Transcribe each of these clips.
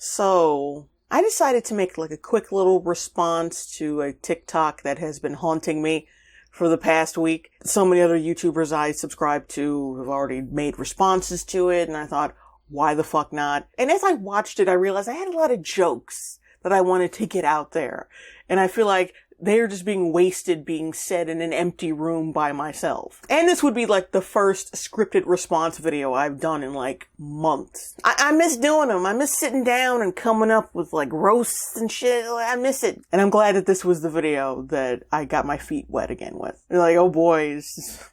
So, I decided to make like a quick little response to a TikTok that has been haunting me for the past week. So many other YouTubers I subscribe to have already made responses to it, and I thought, why the fuck not? And as I watched it, I realized I had a lot of jokes that I wanted to get out there. And I feel like they're just being wasted being said in an empty room by myself. And this would be like the first scripted response video I've done in like months. I miss doing them. I miss sitting down and coming up with like roasts and shit. I miss it. And I'm glad that this was the video that I got my feet wet again with. You're like, oh boys.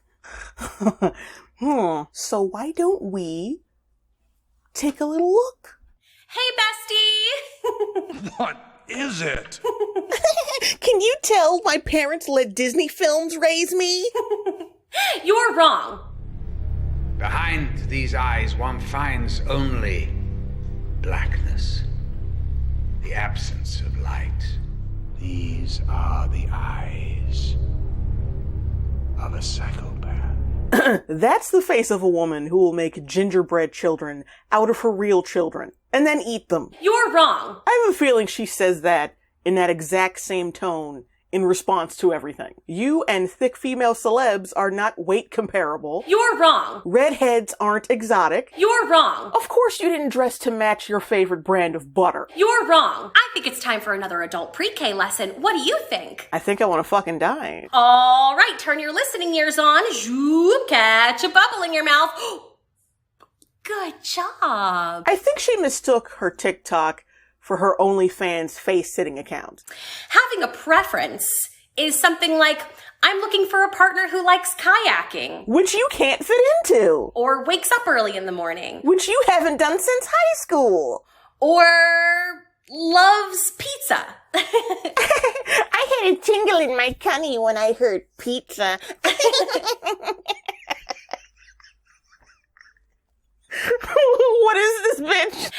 So why don't we take a little look? Hey, bestie! What is it? Can you tell my parents let Disney films raise me? You're wrong. Behind these eyes, one finds only blackness, the absence of light. These are the eyes of a psychopath. That's the face of a woman who will make gingerbread children out of her real children and then eat them. You're wrong. I have a feeling she says that in that exact same tone in response to everything. You and thick female celebs are not weight comparable. You're wrong. Redheads aren't exotic. You're wrong. Of course you didn't dress to match your favorite brand of butter. You're wrong. I think it's time for another adult pre-K lesson. What do you think? I think I want to fucking die. All right, turn your listening ears on. Zoop, catch a bubble in your mouth. Good job. I think she mistook her TikTok for her OnlyFans face-sitting account. Having a preference is something like, I'm looking for a partner who likes kayaking. Which you can't fit into. Or wakes up early in the morning. Which you haven't done since high school. Or loves pizza. I had a tingle in my tummy when I heard pizza. What is this, bitch?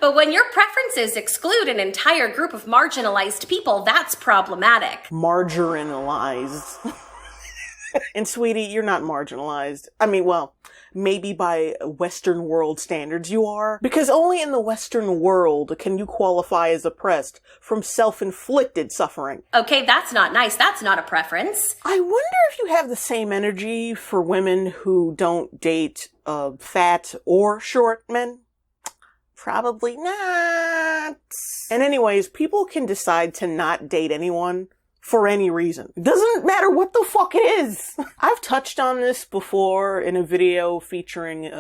But when your preferences exclude an entire group of marginalized people, that's problematic. Marginalized. And sweetie, you're not marginalized. I mean, well, maybe by Western world standards you are. Because only in the Western world can you qualify as oppressed from self-inflicted suffering. Okay, that's not nice. That's not a preference. I wonder if you have the same energy for women who don't date fat or short men. Probably not. And anyways, people can decide to not date anyone for any reason. It doesn't matter what the fuck it is. I've touched on this before in a video featuring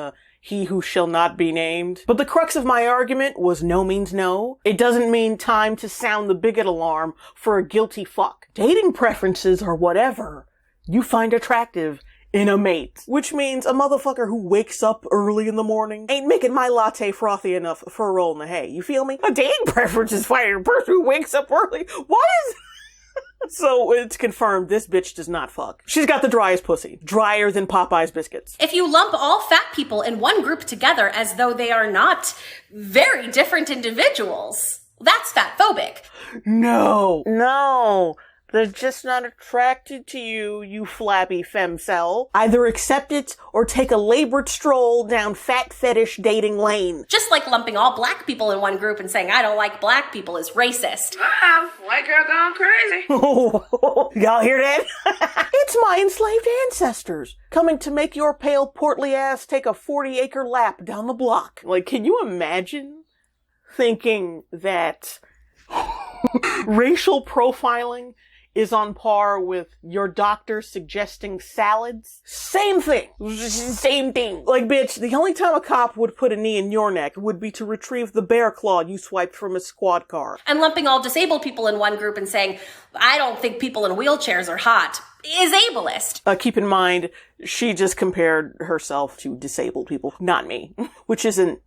He Who Shall Not Be Named. But the crux of my argument was no means no. It doesn't mean time to sound the bigot alarm for a guilty fuck. Dating preferences are whatever you find attractive in a mate. Which means a motherfucker who wakes up early in the morning ain't making my latte frothy enough for a roll in the hay. You feel me? A dating preference is finding a person who wakes up early. What is... So it's confirmed this bitch does not fuck. She's got the driest pussy. Drier than Popeye's biscuits. If you lump all fat people in one group together as though they are not very different individuals, that's fatphobic. No. They're just not attracted to you, you flabby femcel. Either accept it or take a labored stroll down fat fetish dating lane. Just like lumping all black people in one group and saying, I don't like black people is racist. White girl gone crazy. Y'all hear that? It's my enslaved ancestors coming to make your pale, portly ass take a 40-acre lap down the block. Like, can you imagine thinking that racial profiling is on par with your doctor suggesting salads? Same thing. Same thing. Like, bitch, the only time a cop would put a knee in your neck would be to retrieve the bear claw you swiped from a squad car. And lumping all disabled people in one group and saying, I don't think people in wheelchairs are hot, is ableist. Keep in mind, she just compared herself to disabled people, not me, which isn't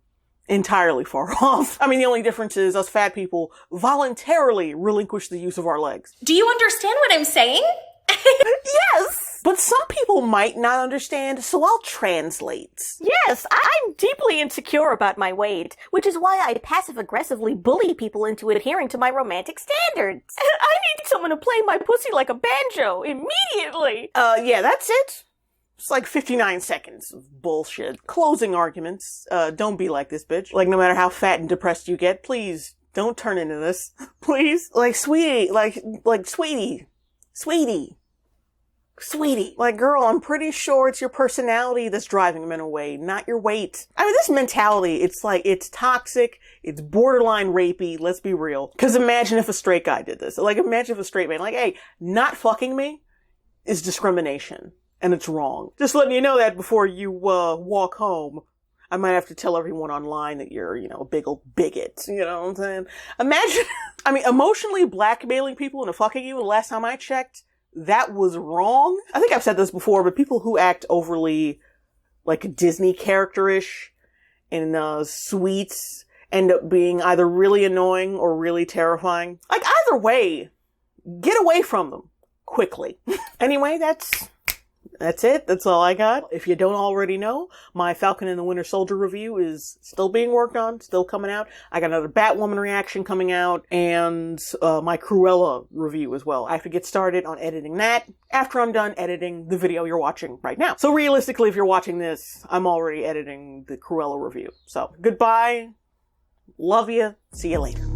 entirely far off. I mean, the only difference is us fat people voluntarily relinquish the use of our legs. Do you understand what I'm saying? Yes! But some people might not understand, so I'll translate. Yes, I'm deeply insecure about my weight, which is why I passive-aggressively bully people into adhering to my romantic standards. I need someone to play my pussy like a banjo immediately. Yeah, that's it. It's like 59 seconds of bullshit. Closing arguments. Don't be like this bitch. Like, no matter how fat and depressed you get, please don't turn into this. Please. Like, sweetie. Like, sweetie. Sweetie. Sweetie. Like, girl, I'm pretty sure it's your personality that's driving men away, not your weight. I mean, this mentality, it's like, it's toxic, it's borderline rapey, let's be real. Because imagine if a straight guy did this. Like, imagine if a straight man, like, hey, not fucking me is discrimination. And it's wrong. Just letting you know that before you, walk home. I might have to tell everyone online that you're, a big old bigot. You know what I'm saying? Imagine, emotionally blackmailing people into fucking you, the last time I checked, that was wrong. I think I've said this before, but people who act overly, like, a Disney character-ish in, suites end up being either really annoying or really terrifying. Like, either way, get away from them quickly. Anyway, that's it. That's all I got. If you don't already know, my Falcon and the Winter Soldier review is still being worked on, still coming out. I got another Batwoman reaction coming out, and my Cruella review as well. I have to get started on editing that after I'm done editing the video you're watching right now. So realistically, if you're watching this, I'm already editing the Cruella review. So goodbye. Love you. See you later.